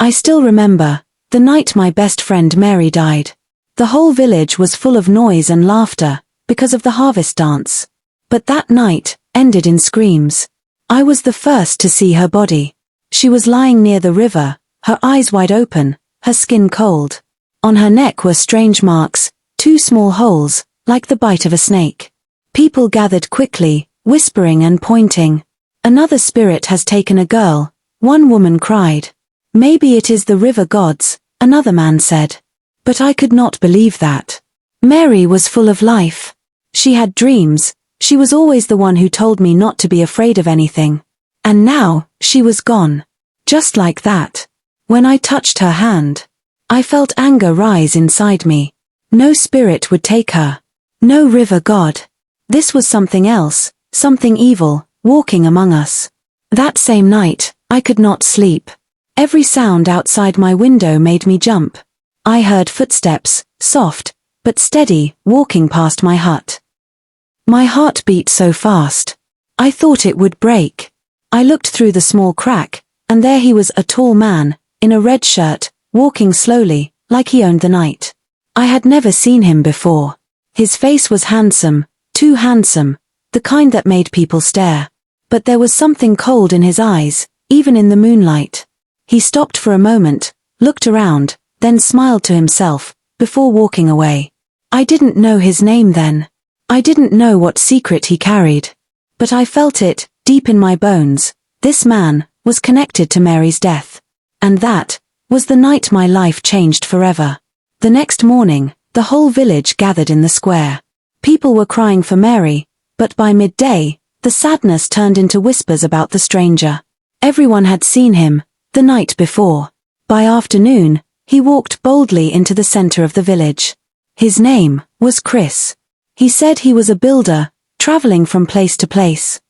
I still remember the night my best friend Mary died. The whole village was full of noise and laughter because of the harvest dance. But that night ended in screams. I was the first to see her body. She was lying near the river, her eyes wide open, her skin cold. On her neck were strange marks, 2 small holes, like the bite of a snake. People gathered quickly, whispering and pointing. Another spirit has taken a girl, one woman cried. Maybe it is the river gods, another man said. But I could not believe that. Mary was full of life. She had dreams, she was always the one who told me not to be afraid of anything. And now, she was gone. Just like that. When I touched her hand, I felt anger rise inside me. No spirit would take her. No river god. This was something else, something evil, walking among us. That same night, I could not sleep. Every sound outside my window made me jump. I heard footsteps, soft, but steady, walking past my hut. My heart beat so fast. I thought it would break. I looked through the small crack, and there he was, a tall man, in a red shirt, walking slowly, like he owned the night. I had never seen him before. His face was handsome, too handsome, the kind that made people stare. But there was something cold in his eyes, even in the moonlight. He stopped for a moment, looked around, then smiled to himself, before walking away. I didn't know his name then. I didn't know what secret he carried. But I felt it, deep in my bones. This man was connected to Mary's death. And that was the night my life changed forever. The next morning, the whole village gathered in the square. People were crying for Mary, but by midday, the sadness turned into whispers about the stranger. Everyone had seen him, the night before. By afternoon, he walked boldly into the center of the village. His name was Chris. He said he was a builder, traveling from place to place.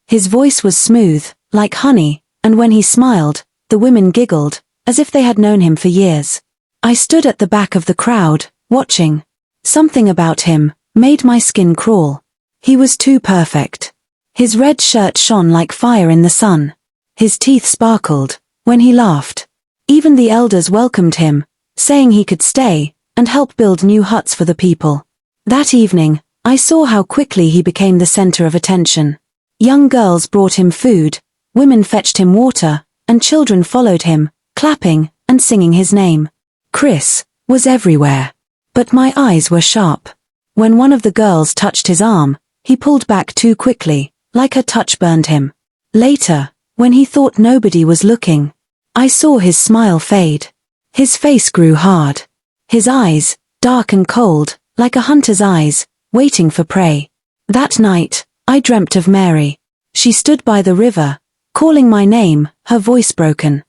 His voice was smooth, like honey, and when he smiled, the women giggled, as if they had known him for years. I stood at the back of the crowd, watching. Something about him made my skin crawl. He was too perfect. His red shirt shone like fire in the sun. His teeth sparkled when he laughed. Even the elders welcomed him, saying he could stay and help build new huts for the people. That evening, I saw how quickly he became the center of attention. Young girls brought him food, women fetched him water, and children followed him, clapping and singing his name. Chris was everywhere. But my eyes were sharp. When one of the girls touched his arm, he pulled back too quickly, like her touch burned him. Later, when he thought nobody was looking, I saw his smile fade. His face grew hard. His eyes, dark and cold, like a hunter's eyes, waiting for prey. That night, I dreamt of Mary. She stood by the river, calling my name, her voice broken.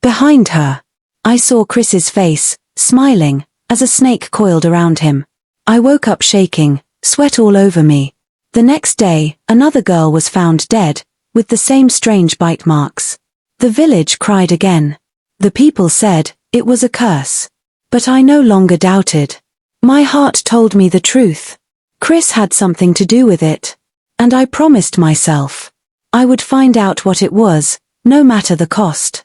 Behind her, I saw Chris's face, smiling, as a snake coiled around him. I woke up shaking, sweat all over me. The next day, another girl was found dead, with the same strange bite marks. The village cried again. The people said it was a curse. But I no longer doubted. My heart told me the truth. Chris had something to do with it. And I promised myself I would find out what it was, no matter the cost.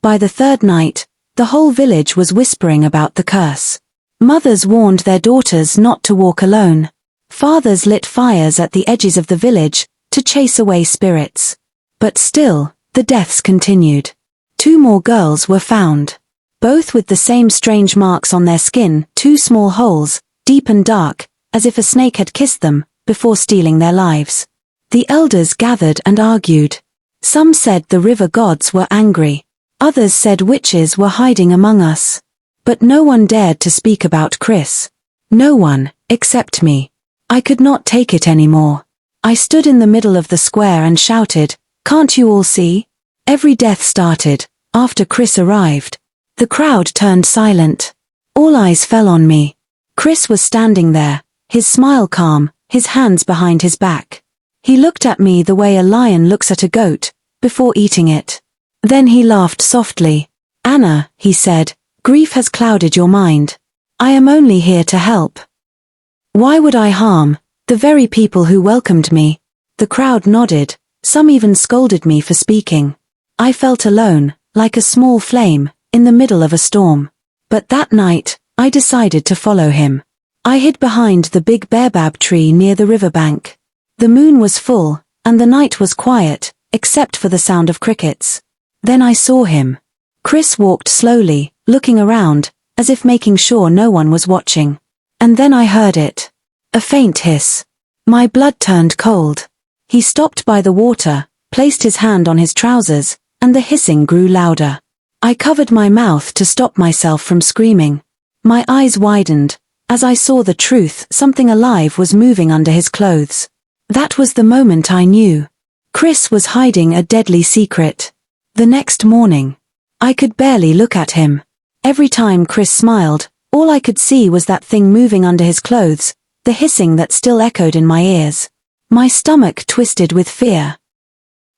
By the third night, the whole village was whispering about the curse. Mothers warned their daughters not to walk alone. Fathers lit fires at the edges of the village to chase away spirits. But still, the deaths continued. 2 more girls were found. Both with the same strange marks on their skin, 2 small holes, deep and dark, as if a snake had kissed them, before stealing their lives. The elders gathered and argued. Some said the river gods were angry. Others said witches were hiding among us. But no one dared to speak about Chris. No one, except me. I could not take it anymore. I stood in the middle of the square and shouted, "Can't you all see?" Every death started after Chris arrived. The crowd turned silent. All eyes fell on me. Chris was standing there, his smile calm, his hands behind his back. He looked at me the way a lion looks at a goat, before eating it. Then he laughed softly. "Anna," he said, "grief has clouded your mind. I am only here to help. Why would I harm the very people who welcomed me?" The crowd nodded, some even scolded me for speaking. I felt alone, like a small flame, in the middle of a storm. But that night, I decided to follow him. I hid behind the big baobab tree near the riverbank. The moon was full, and the night was quiet, except for the sound of crickets. Then I saw him. Chris walked slowly, looking around, as if making sure no one was watching. And then I heard it. A faint hiss. My blood turned cold. He stopped by the water, placed his hand on his trousers, and the hissing grew louder. I covered my mouth to stop myself from screaming. My eyes widened. As I saw the truth, something alive was moving under his clothes. That was the moment I knew. Chris was hiding a deadly secret. The next morning, I could barely look at him. Every time Chris smiled, all I could see was that thing moving under his clothes, the hissing that still echoed in my ears. My stomach twisted with fear.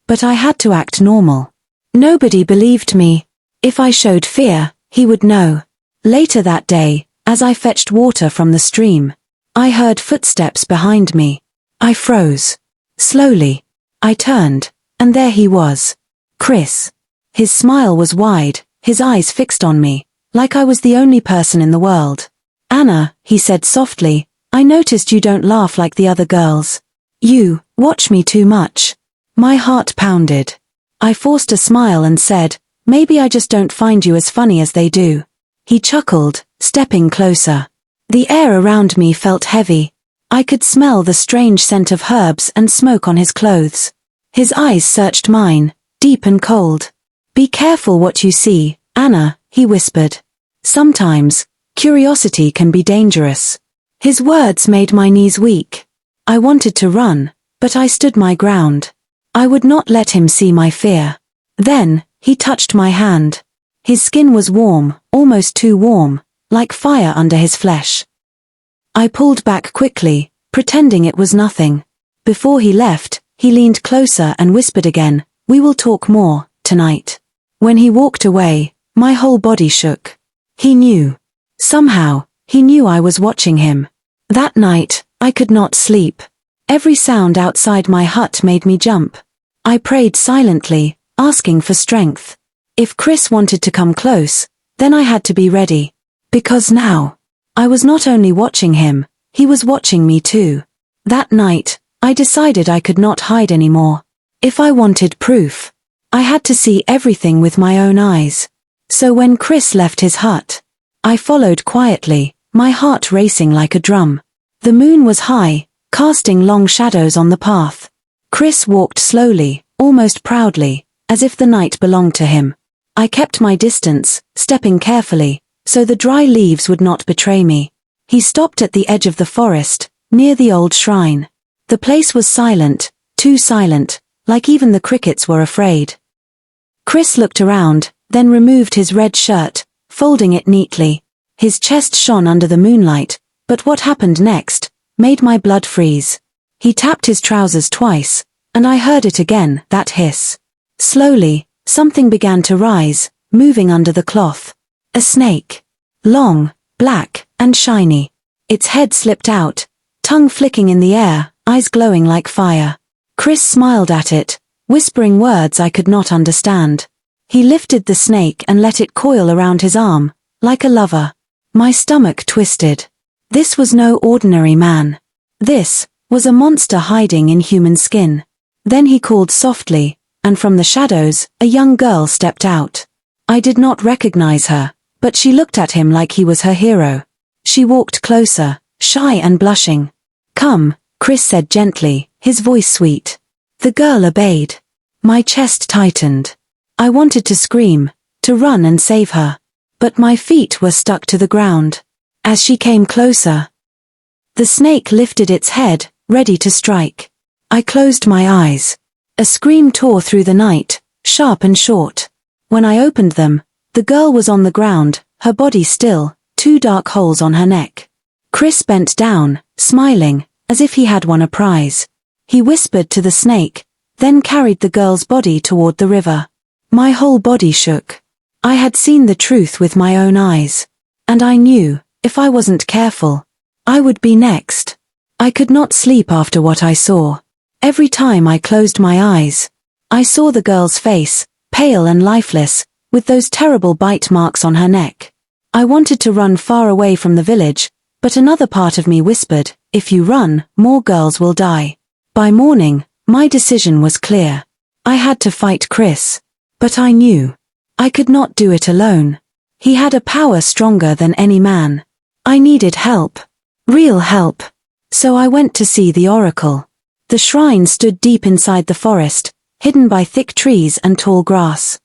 But I had to act normal. Nobody believed me. If I showed fear, he would know. Later that day, as I fetched water from the stream, I heard footsteps behind me. I froze. Slowly, I turned, and there he was. Chris. His smile was wide, his eyes fixed on me, like I was the only person in the world. "Anna," he said softly, "I noticed you don't laugh like the other girls. You watch me too much." My heart pounded. I forced a smile and said, "Maybe I just don't find you as funny as they do." He chuckled, stepping closer. The air around me felt heavy. I could smell the strange scent of herbs and smoke on his clothes. His eyes searched mine, deep and cold. "Be careful what you see, Anna," he whispered. "Sometimes, curiosity can be dangerous." His words made my knees weak. I wanted to run, but I stood my ground. I would not let him see my fear. Then, he touched my hand. His skin was warm, almost too warm, like fire under his flesh. I pulled back quickly, pretending it was nothing. Before he left, he leaned closer and whispered again, "We will talk more, tonight." When he walked away, my whole body shook. He knew. Somehow, he knew I was watching him. That night, I could not sleep. Every sound outside my hut made me jump. I prayed silently, asking for strength. If Chris wanted to come close, then I had to be ready. Because now, I was not only watching him, he was watching me too. That night, I decided I could not hide anymore. If I wanted proof, I had to see everything with my own eyes. So when Chris left his hut, I followed quietly, my heart racing like a drum. The moon was high, casting long shadows on the path. Chris walked slowly, almost proudly, as if the night belonged to him. I kept my distance, stepping carefully, so the dry leaves would not betray me. He stopped at the edge of the forest, near the old shrine. The place was silent, too silent, like even the crickets were afraid. Chris looked around, then removed his red shirt, folding it neatly. His chest shone under the moonlight, but what happened next made my blood freeze. He tapped his trousers twice, and I heard it again, that hiss. Slowly, something began to rise, moving under the cloth. A snake. Long, black, and shiny. Its head slipped out, tongue flicking in the air, eyes glowing like fire. Chris smiled at it, whispering words I could not understand. He lifted the snake and let it coil around his arm, like a lover. My stomach twisted. This was no ordinary man. This was a monster hiding in human skin. Then he called softly, and from the shadows, a young girl stepped out. I did not recognize her, but she looked at him like he was her hero. She walked closer, shy and blushing. "Come," Chris said gently, his voice sweet. The girl obeyed. My chest tightened. I wanted to scream, to run and save her. But my feet were stuck to the ground. As she came closer, the snake lifted its head, ready to strike. I closed my eyes. A scream tore through the night, sharp and short. When I opened them, the girl was on the ground, her body still, 2 dark holes on her neck. Chris bent down, smiling, as if he had won a prize. He whispered to the snake, then carried the girl's body toward the river. My whole body shook. I had seen the truth with my own eyes. And I knew, if I wasn't careful, I would be next. I could not sleep after what I saw. Every time I closed my eyes, I saw the girl's face, pale and lifeless, with those terrible bite marks on her neck. I wanted to run far away from the village, but another part of me whispered, if you run, more girls will die. By morning, my decision was clear. I had to fight Chris. But I knew I could not do it alone. He had a power stronger than any man. I needed help. Real help. So I went to see the oracle. The shrine stood deep inside the forest, hidden by thick trees and tall grass.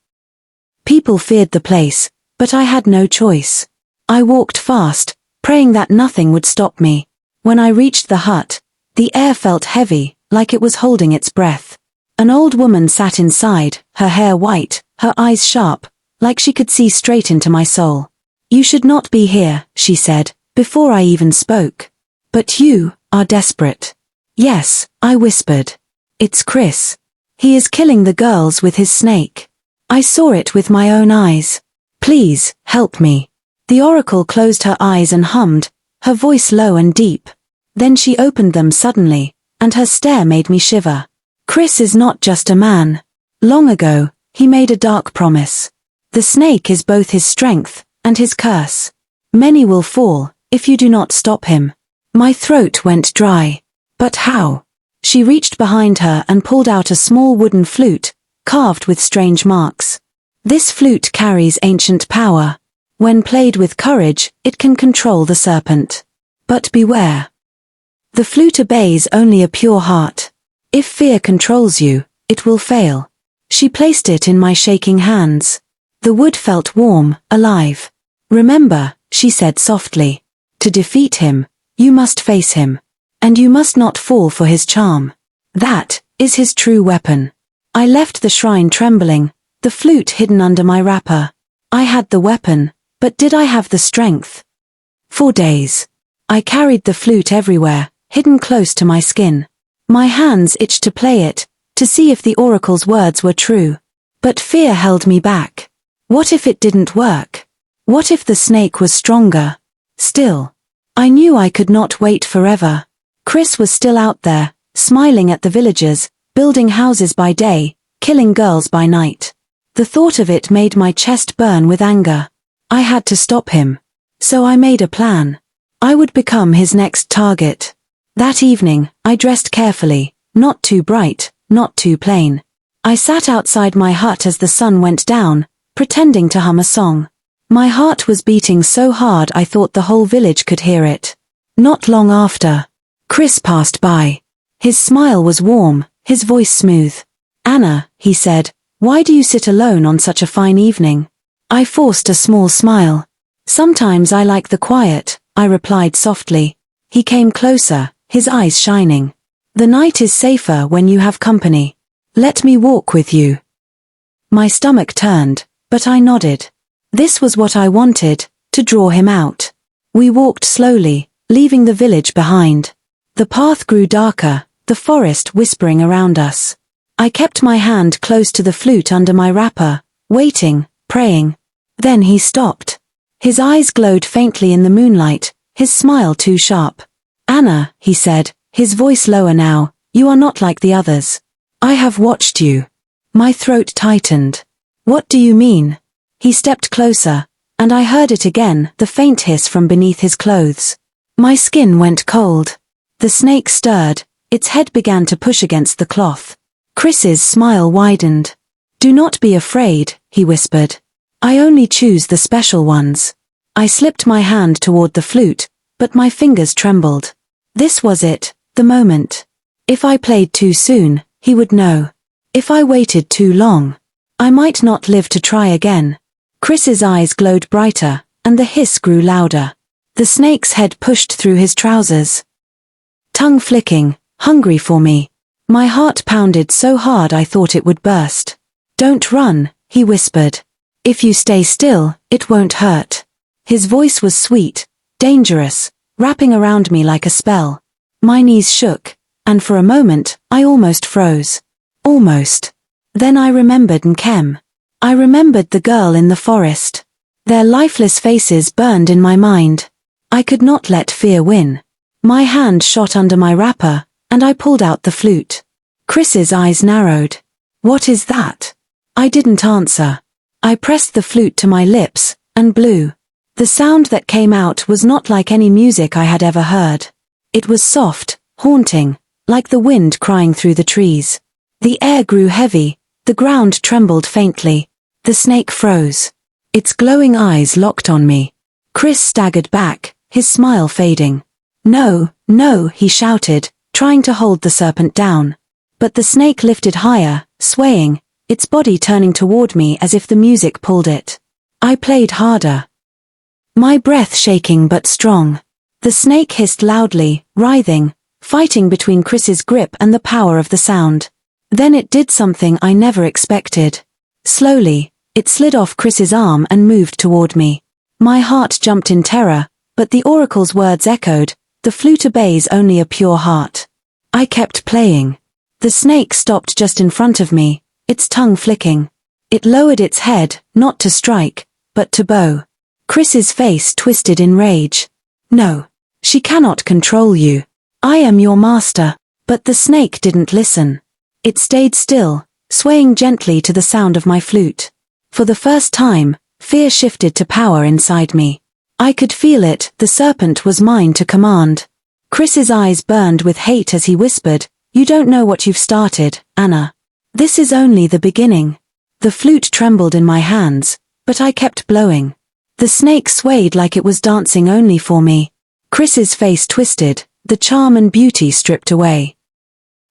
People feared the place, but I had no choice. I walked fast, praying that nothing would stop me. When I reached the hut, the air felt heavy, like it was holding its breath. An old woman sat inside, her hair white, her eyes sharp, like she could see straight into my soul. You should not be here, she said, before I even spoke. But you are desperate. Yes, I whispered. It's Chris. He is killing the girls with his snake. I saw it with my own eyes. Please, help me. The oracle closed her eyes and hummed, her voice low and deep. Then she opened them suddenly, and her stare made me shiver. Chris is not just a man. Long ago, he made a dark promise. The snake is both his strength and his curse. Many will fall if you do not stop him. My throat went dry. But how? She reached behind her and pulled out a small wooden flute, carved with strange marks. This flute carries ancient power. When played with courage, it can control the serpent. But beware. The flute obeys only a pure heart. If fear controls you, it will fail. She placed it in my shaking hands. The wood felt warm, alive. Remember, she said softly, to defeat him, you must face him. And you must not fall for his charm. That is his true weapon. I left the shrine trembling, the flute hidden under my wrapper. I had the weapon, but did I have the strength? For days. I carried the flute everywhere, hidden close to my skin. My hands itched to play it, to see if the oracle's words were true. But fear held me back. What if it didn't work? What if the snake was stronger? Still, I knew I could not wait forever. Chris was still out there, smiling at the villagers, building houses by day, killing girls by night. The thought of it made my chest burn with anger. I had to stop him. So I made a plan. I would become his next target. That evening, I dressed carefully, not too bright, not too plain. I sat outside my hut as the sun went down, pretending to hum a song. My heart was beating so hard I thought the whole village could hear it. Not long after, Chris passed by. His smile was warm, his voice smooth. Anna, he said, why do you sit alone on such a fine evening? I forced a small smile. Sometimes I like the quiet, I replied softly. He came closer, his eyes shining. The night is safer when you have company. Let me walk with you. My stomach turned, but I nodded. This was what I wanted, to draw him out. We walked slowly, leaving the village behind. The path grew darker, the forest whispering around us. I kept my hand close to the flute under my wrapper, waiting, praying. Then he stopped. His eyes glowed faintly in the moonlight, his smile too sharp. Anna, he said, his voice lower now, you are not like the others. I have watched you. My throat tightened. What do you mean? He stepped closer, and I heard it again, the faint hiss from beneath his clothes. My skin went cold. The snake stirred, its head began to push against the cloth. Chris's smile widened. Do not be afraid, he whispered. I only choose the special ones. I slipped my hand toward the flute, but my fingers trembled. This was it, the moment. If I played too soon, he would know. If I waited too long, I might not live to try again. Chris's eyes glowed brighter, and the hiss grew louder. The snake's head pushed through his trousers. Tongue flicking, hungry for me. My heart pounded so hard I thought it would burst. Don't run, he whispered. If you stay still, it won't hurt. His voice was sweet, dangerous, wrapping around me like a spell. My knees shook, and for a moment, I almost froze. Almost. Then I remembered Nkem. I remembered the girl in the forest. Their lifeless faces burned in my mind. I could not let fear win. My hand shot under my wrapper, and I pulled out the flute. Chris's eyes narrowed. What is that? I didn't answer. I pressed the flute to my lips, and blew. The sound that came out was not like any music I had ever heard. It was soft, haunting, like the wind crying through the trees. The air grew heavy, the ground trembled faintly. The snake froze. Its glowing eyes locked on me. Chris staggered back, his smile fading. "No, no," he shouted, trying to hold the serpent down. But the snake lifted higher, swaying, its body turning toward me as if the music pulled it. I played harder. My breath shaking but strong. The snake hissed loudly, writhing, fighting between Chris's grip and the power of the sound. Then it did something I never expected. Slowly, it slid off Chris's arm and moved toward me. My heart jumped in terror, but the oracle's words echoed, "The flute obeys only a pure heart." I kept playing. The snake stopped just in front of me, its tongue flicking. It lowered its head, not to strike, but to bow. Chris's face twisted in rage. "No. She cannot control you. I am your master." But the snake didn't listen. It stayed still, swaying gently to the sound of my flute. For the first time, fear shifted to power inside me. I could feel it, the serpent was mine to command. Chris's eyes burned with hate as he whispered, "You don't know what you've started, Anna. This is only the beginning." The flute trembled in my hands, but I kept blowing. The snake swayed like it was dancing only for me. Chris's face twisted, the charm and beauty stripped away.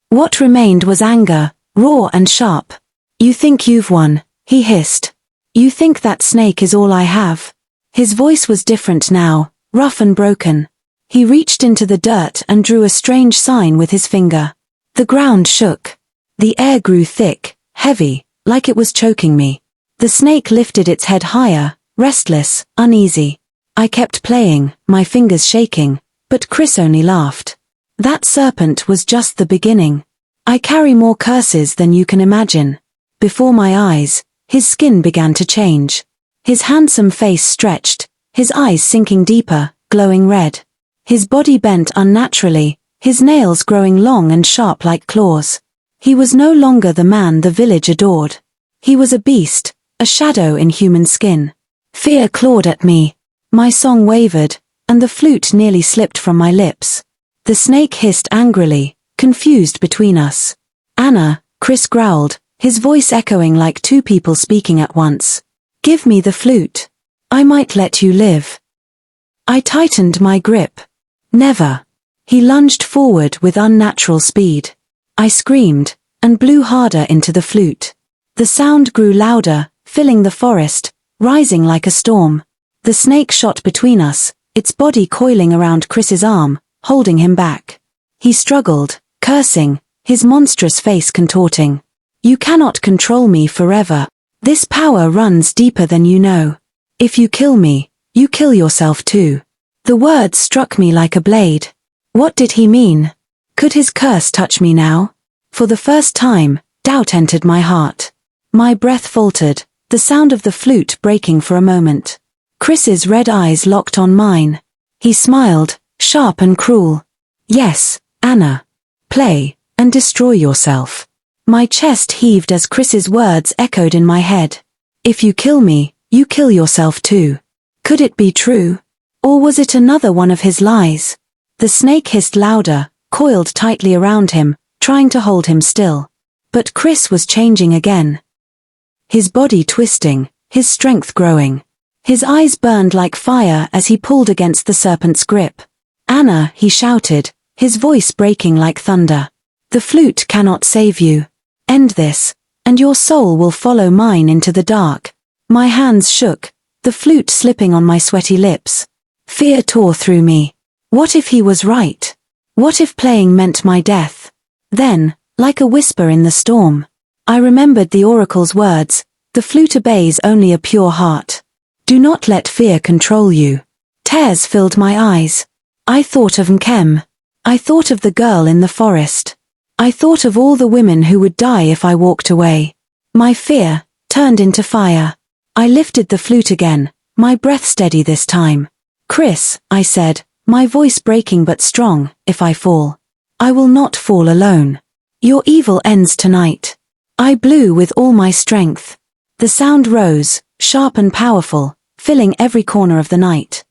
What remained was anger, raw and sharp. "You think you've won," he hissed. "You think that snake is all I have." His voice was different now, rough and broken. He reached into the dirt and drew a strange sign with his finger. The ground shook. The air grew thick, heavy, like it was choking me. The snake lifted its head higher, restless, uneasy. I kept playing, my fingers shaking, but Chris only laughed. That serpent was just the beginning. I carry more curses than you can imagine. Before my eyes, his skin began to change. His handsome face stretched, his eyes sinking deeper, glowing red. His body bent unnaturally, his nails growing long and sharp like claws. He was no longer the man the village adored. He was a beast, a shadow in human skin. Fear clawed at me. My song wavered, and the flute nearly slipped from my lips. The snake hissed angrily, confused between us. "Anna," Chris growled, his voice echoing like two people speaking at once. "Give me the flute. I might let you live." I tightened my grip. "Never." He lunged forward with unnatural speed. I screamed, and blew harder into the flute. The sound grew louder, filling the forest, rising like a storm. The snake shot between us, its body coiling around Chris's arm, holding him back. He struggled, cursing, his monstrous face contorting. "You cannot control me forever. This power runs deeper than you know. If you kill me, you kill yourself too." The words struck me like a blade. What did he mean? Could his curse touch me now? For the first time, doubt entered my heart. My breath faltered, the sound of the flute breaking for a moment. Chris's red eyes locked on mine. He smiled, sharp and cruel. "Yes, Anna. Play, and destroy yourself." My chest heaved as Chris's words echoed in my head. "If you kill me, you kill yourself too." Could it be true? Or was it another one of his lies? The snake hissed louder, coiled tightly around him, trying to hold him still. But Chris was changing again. His body twisting, his strength growing. His eyes burned like fire as he pulled against the serpent's grip. "Anna," he shouted, his voice breaking like thunder. "The flute cannot save you. End this, and your soul will follow mine into the dark." My hands shook, the flute slipping on my sweaty lips. Fear tore through me. What if he was right? What if playing meant my death? Then, like a whisper in the storm, I remembered the oracle's words, "The flute obeys only a pure heart." Do not let fear control you. Tears filled my eyes. I thought of Nkem. I thought of the girl in the forest. I thought of all the women who would die if I walked away. My fear turned into fire. I lifted the flute again, my breath steady this time. "Chris," I said, my voice breaking but strong, "if I fall, I will not fall alone. Your evil ends tonight." I blew with all my strength. The sound rose, sharp and powerful, filling every corner of the night.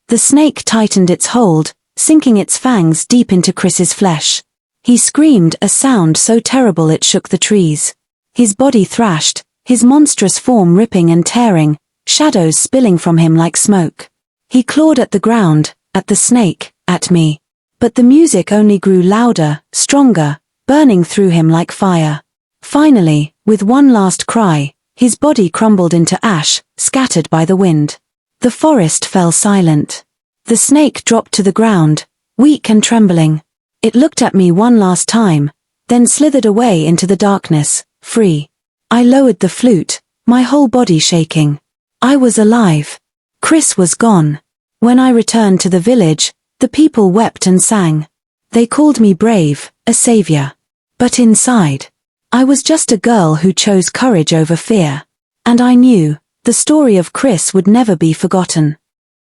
The snake tightened its hold, sinking its fangs deep into Chris's flesh. He screamed a sound so terrible it shook the trees. His body thrashed, his monstrous form ripping and tearing, shadows spilling from him like smoke. He clawed at the ground, at the snake, at me. But the music only grew louder, stronger, burning through him like fire. Finally, with one last cry, his body crumbled into ash, scattered by the wind. The forest fell silent. The snake dropped to the ground, weak and trembling. It looked at me one last time, then slithered away into the darkness, free. I lowered the flute, my whole body shaking. I was alive. Chris was gone. When I returned to the village, the people wept and sang. They called me brave, a savior. But inside, I was just a girl who chose courage over fear. And I knew, the story of Chris would never be forgotten.